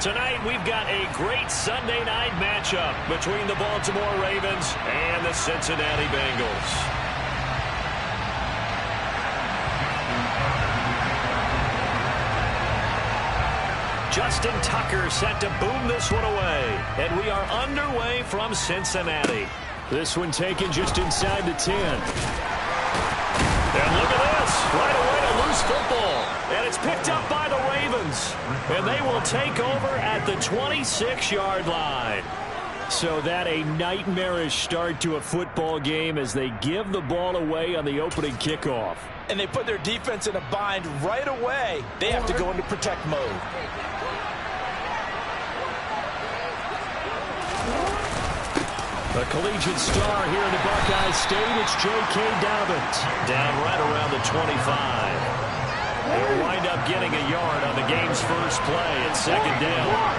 Tonight, we've got a great Sunday night matchup between the Baltimore Ravens and the Cincinnati Bengals. Justin Tucker set to boom this one away, and we are underway from Cincinnati. This one taken just inside the 10. And look at this, right away a loose football, and it's picked up by the Ravens, and they will take over at the 26-yard line. So that a nightmarish start to a football game as they give the ball away on the opening kickoff. And they put their defense in a bind right away. They have to go into protect mode. A collegiate star here in the Buckeye State, it's J.K. Dobbins. Down right around the 25. They'll wind up getting a yard on the game's first play at second down.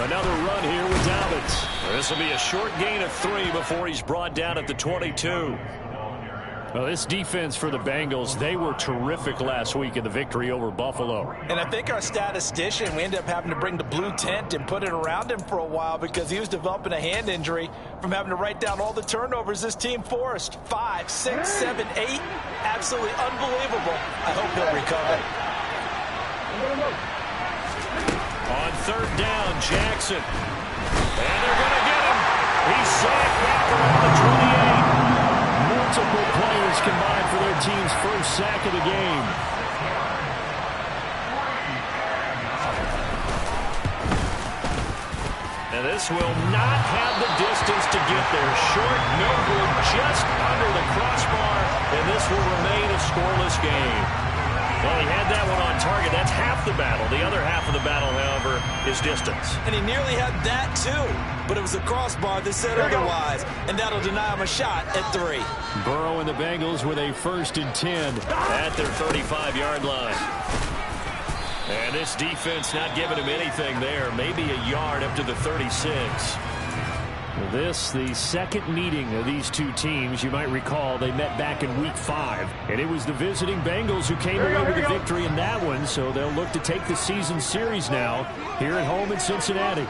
Another run here with Dobbins. This will be a short gain of 3 before he's brought down at the 22. Well, this defense for the Bengals, they were terrific last week in the victory over Buffalo. And I think our statistician, we ended up having to bring the blue tent and put it around him for a while because he was developing a hand injury from having to write down all the turnovers this team forced. 5, 6, 7, 8. Absolutely unbelievable. I hope he'll recover. On third down, Jackson. And they're going to get him. He's sacked back around the 28. Multiple players combined for their team's first sack of the game. And this will not have the distance to get there. Short, no good, just under the crossbar, and this will remain a scoreless game. Well, he had that one on target. That's half the battle. The other half of the battle, however, is distance. And he nearly had that, too. But it was the crossbar that said otherwise. And that'll deny him a shot at 3. Burrow and the Bengals with a 1st and 10 at their 35-yard line. And this defense not giving him anything there. Maybe a yard up to the 36. This, the second meeting of these two teams. You might recall they met back in Week 5. And it was the visiting Bengals who came away with the victory in that one. So they'll look to take the season series now here at home in Cincinnati.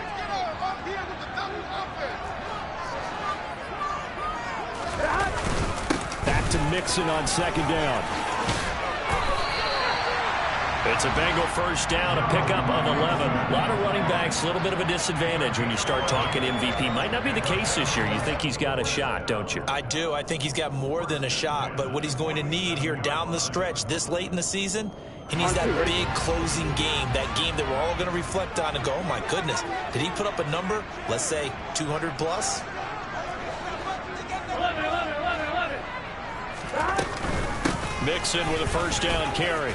Back to Mixon on second down. It's a Bengal first down, a pickup of 11. A lot of running backs, a little bit of a disadvantage when you start talking MVP. Might not be the case this year. You think he's got a shot, don't you? I do. I think he's got more than a shot. But what he's going to need here down the stretch this late in the season, he needs that big closing game, that game that we're all going to reflect on and go, oh, my goodness, did he put up a number, let's say 200 plus? Mixon with a first down carry.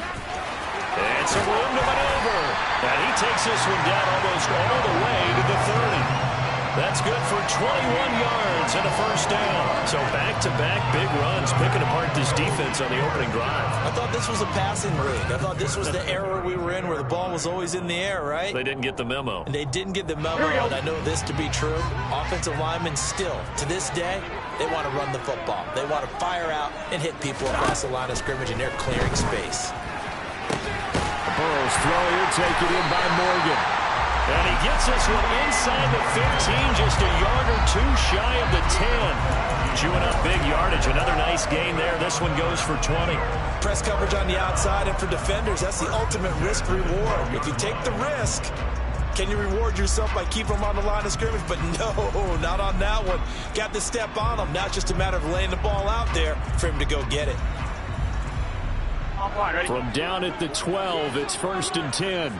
And some room to maneuver. And he takes this one down almost all the way to the 30. That's good for 21 yards and a first down. So back-to-back big runs, picking apart this defense on the opening drive. I thought this was a passing league. I thought this was the era we were in where the ball was always in the air, right? They didn't get the memo. And they didn't get the memo, and I know this to be true. Offensive linemen still, to this day, they want to run the football. They want to fire out and hit people across the line of scrimmage, and they're clearing space. Burrow's throw here taken in by Morgan. And he gets this one inside the 15, just a yard or two shy of the 10. Chewing up big yardage. Another nice gain there. This one goes for 20. Press coverage on the outside, and for defenders, that's the ultimate risk-reward. If you take the risk, can you reward yourself by keeping them on the line of scrimmage? But no, not on that one. Got to step on them. Now it's just a matter of laying the ball out there for him to go get it. From down at the 12, it's 1st and 10.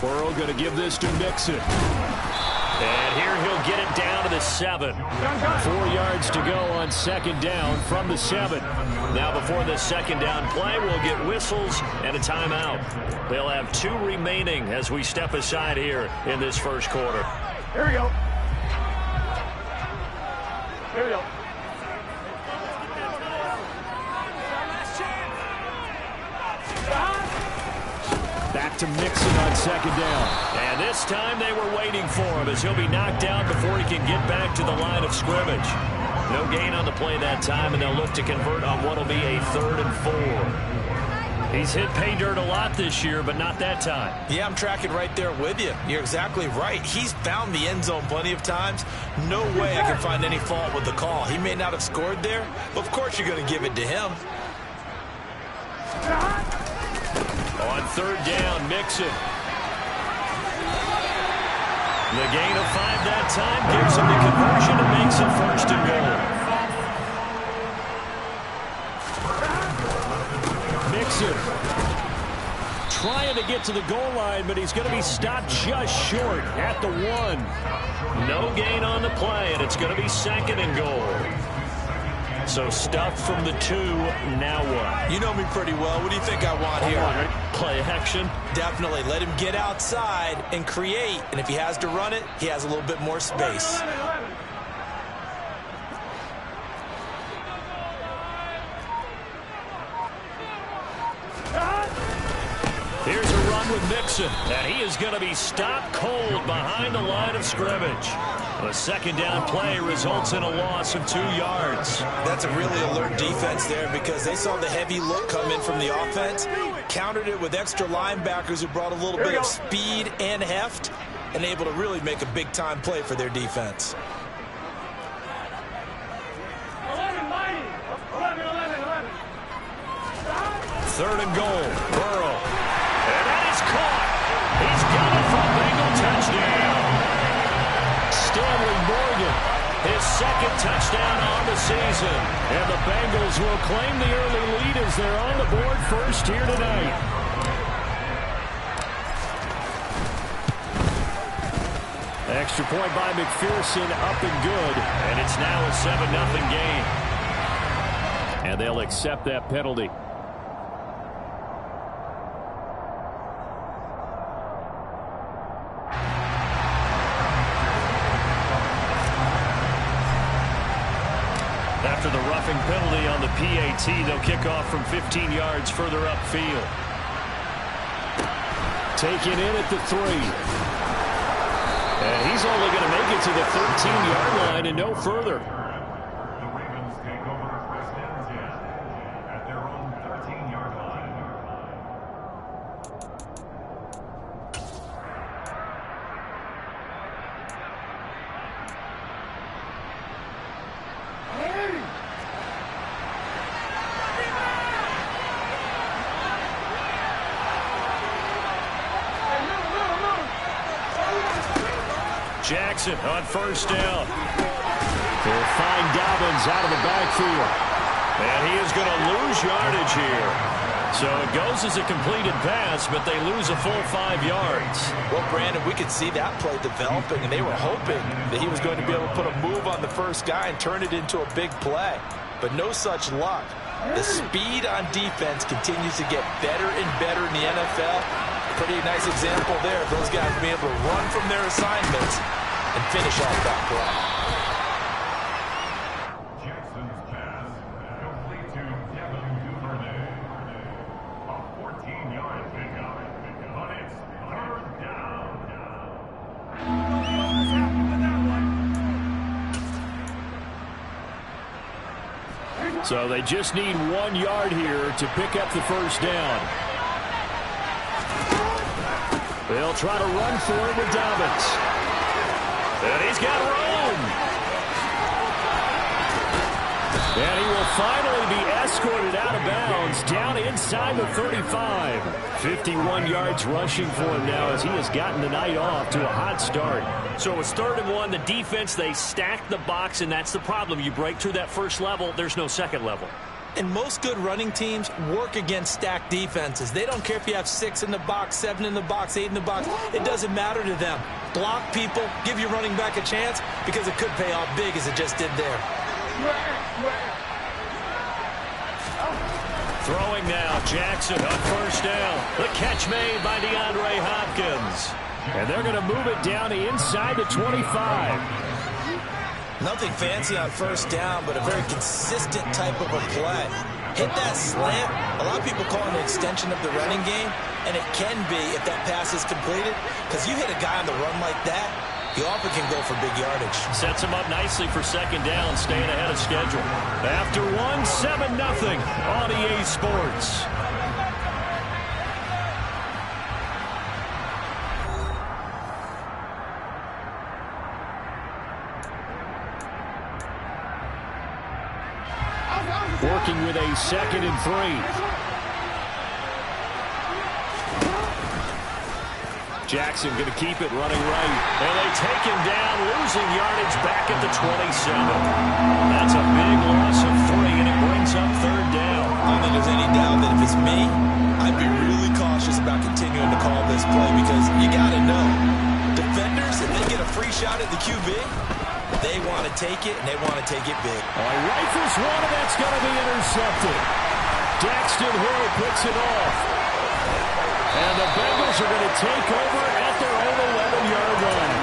Burrow going to give this to Mixon. And here he'll get it down to the 7. 4 yards to go on second down from the 7. Now before the second down play, we'll get whistles and a timeout. They'll have 2 remaining as we step aside here in this first quarter. Here we go. Here we go. Back to Mixon on second down. And this time they were waiting for him as he'll be knocked down before he can get back to the line of scrimmage. No gain on the play that time, and they'll look to convert on what will be a 3rd and 4. He's hit pay dirt a lot this year, but not that time. Yeah, I'm tracking right there with you. You're exactly right. He's found the end zone plenty of times. No way I can find any fault with the call. He may not have scored there, but of course you're going to give it to him. On 3rd down, Mixon. The gain of 5 that time gives him the conversion and makes it 1st and goal. Mixon trying to get to the goal line, but he's going to be stopped just short at the 1. No gain on the play, and it's going to be 2nd and goal. So stuffed from the 2, now what? You know me pretty well. What do you think I want here? Play action? Definitely. Let him get outside and create. And if he has to run it, he has a little bit more space. Here's a run with Mixon, and he is going to be stopped cold behind the line of scrimmage. The 2nd down play results in a loss of 2 yards. That's a really alert defense there because they saw the heavy look come in from the offense, countered it with extra linebackers who brought a little bit of speed and heft, and able to really make a big-time play for their defense. 3rd and goal, Burrow. And that is caught. He's got it for a Bengal touchdown. Stanley Morgan, his 2nd touchdown on the season. And the Bengals will claim the early lead as they're on the board first here tonight. Extra point by McPherson, up and good. And it's now a 7-0 game. And they'll accept that penalty. After the roughing penalty on the PAT, they'll kick off from 15 yards further upfield. Taken in at the 3. And he's only going to make it to the 13-yard line and no further. The Ravens take over first and 10 at their own 13-yard line. Jackson on 1st down. They'll find Dobbins out of the backfield. And he is going to lose yardage here. So it goes as a completed pass, but they lose a full 5 yards. Well, Brandon, we could see that play developing, and they were hoping that he was going to be able to put a move on the first guy and turn it into a big play. But no such luck. The speed on defense continues to get better and better in the NFL. Pretty nice example there of those guys being able to run from their assignments and finish off that play. Jackson's pass complete to Devin Duvernay. A 14-yard pickup, but it's 3rd down. So they just need 1 yard here to pick up the 1st down. They'll try to run for it with Dobbins. And he's got room. And he will finally be escorted out of bounds down inside the 35. 51 yards rushing for him now as he has gotten the night off to a hot start. So it's 3rd and 1. The defense, they stack the box, and that's the problem. You break through that first level, there's no second level. And most good running teams work against stacked defenses. They don't care if you have 6 in the box, 7 in the box, 8 in the box. It doesn't matter to them. Block people, give your running back a chance because it could pay off big as it just did there. Throwing now, Jackson on 1st down. The catch made by DeAndre Hopkins. And they're going to move it down inside the 25. Nothing fancy on 1st down, but a very consistent type of a play. Hit that slant. A lot of people call it an extension of the running game, and it can be if that pass is completed, because you hit a guy on the run like that, He often can go for big yardage. Sets him up nicely for second down, staying ahead of schedule. After one, 7-0 on EA Sports. Working with a 2nd and 3. Jackson going to keep it running right. And they take him down, losing yardage back at the 27. That's a big loss of 3, and it brings up 3rd down. I don't think there's any doubt that if it's me, I'd be really cautious about continuing to call this play because you got to know, defenders, if they get a free shot at the QB, they want to take it, and they want to take it big. Rifles one, and that's going to be intercepted. Daxton Hill picks it off. And the Bengals are going to take over at their own 11-yard line.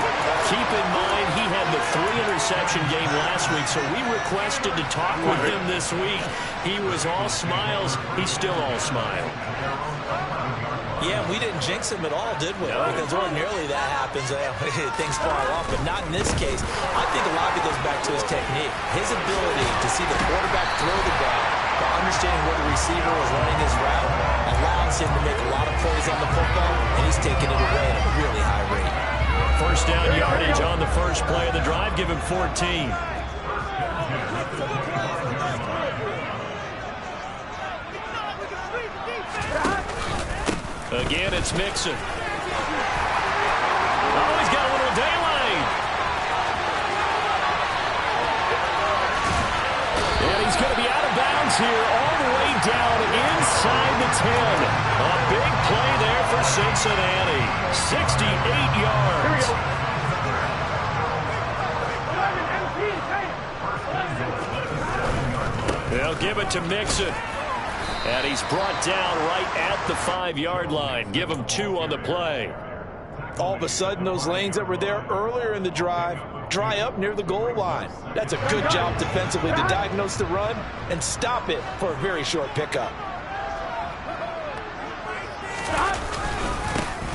Keep in mind, he had the 3-interception game last week, so we requested to talk with him this week. He was all smiles. He's still all smile. Yeah, we didn't jinx him at all, did we? No. Because ordinarily that happens. Things fall off, but not in this case. I think a lot of it goes back to his technique. His ability to see the quarterback throw the ball, but understanding where the receiver was running his route, allows him to make a lot of plays on the football, and he's taking it away at a really high rate. First down yardage on the first play of the drive. Give him 14. Again, it's Mixon. Oh, he's got a little daylight. And he's going to be out of bounds here all the way down inside the 10. A big play there for Cincinnati. 68 yards. They'll give it to Mixon. And he's brought down right at the 5-yard line. Give him 2 on the play. All of a sudden, those lanes that were there earlier in the drive dry up near the goal line. That's a good job defensively to diagnose the run and stop it for a very short pickup.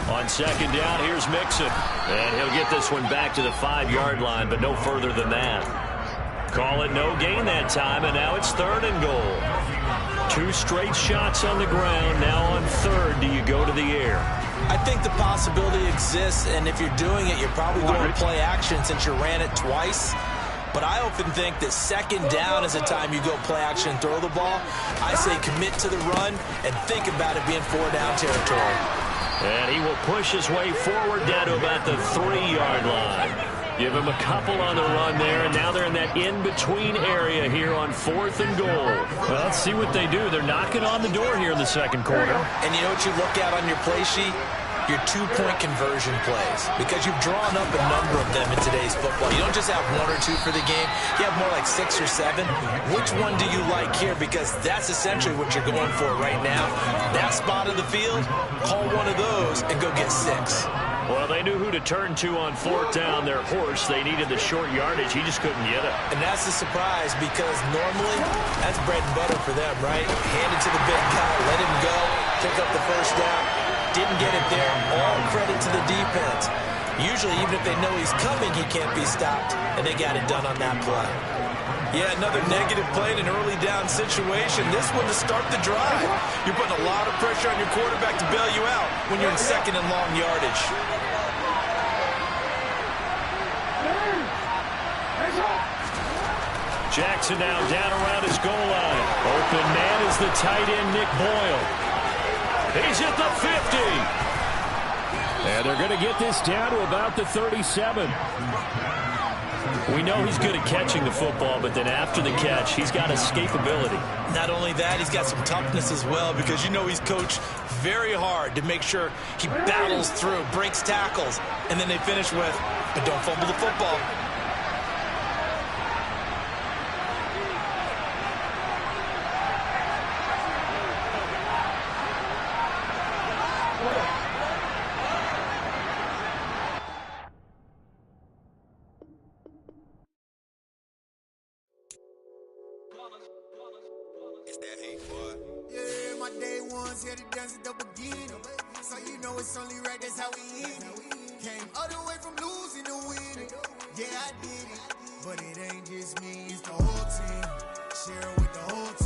On second down, here's Mixon. And he'll get this one back to the 5-yard line, but no further than that. Call it no gain that time, and now it's 3rd and goal. 2 straight shots on the ground. Now on 3rd, do you go to the air? I think the possibility exists, and if you're doing it, you're probably going to play action since you ran it twice. But I often think that 2nd down is a time you go play action and throw the ball. I say commit to the run and think about it being 4-down territory. And he will push his way forward down to about the 3-yard line. Give him a couple on the run there, and now they're in that in-between area here on 4th and goal. Well, let's see what they do. They're knocking on the door here in the second quarter. And you know what you look at on your play sheet? Your 2-point conversion plays, because you've drawn up a number of them in today's football. You don't just have 1 or 2 for the game. You have more like 6 or 7. Which one do you like here? Because that's essentially what you're going for right now. That spot of the field, call one of those and go get 6. Well, they knew who to turn to on 4th down. Their horse, they needed the short yardage. He just couldn't get it. And that's the surprise, because normally that's bread and butter for them, right? Hand it to the big guy, let him go, pick up the first down. Didn't get it there. All credit to the defense. Usually, even if they know he's coming, he can't be stopped, and they got it done on that play. Yeah, another negative play in an early down situation. This one to start the drive. You're putting a lot of pressure on your quarterback to bail you out when you're in 2nd and long yardage. Jackson now down around his goal line. Open man is the tight end, Nick Boyle. He's at the 50. And they're going to get this down to about the 37. We know he's good at catching the football, but then after the catch, he's got escapability. Not only that, he's got some toughness as well, because you know he's coached very hard to make sure he battles through, breaks tackles, and then they finish with, but don't fumble the football. Yeah, my day ones here to dance at the beginning. So you know it's only right, that's how we eat. Came all the way from losing to winning. Yeah, I did it, but it ain't just me, it's the whole team. Share it with the whole team.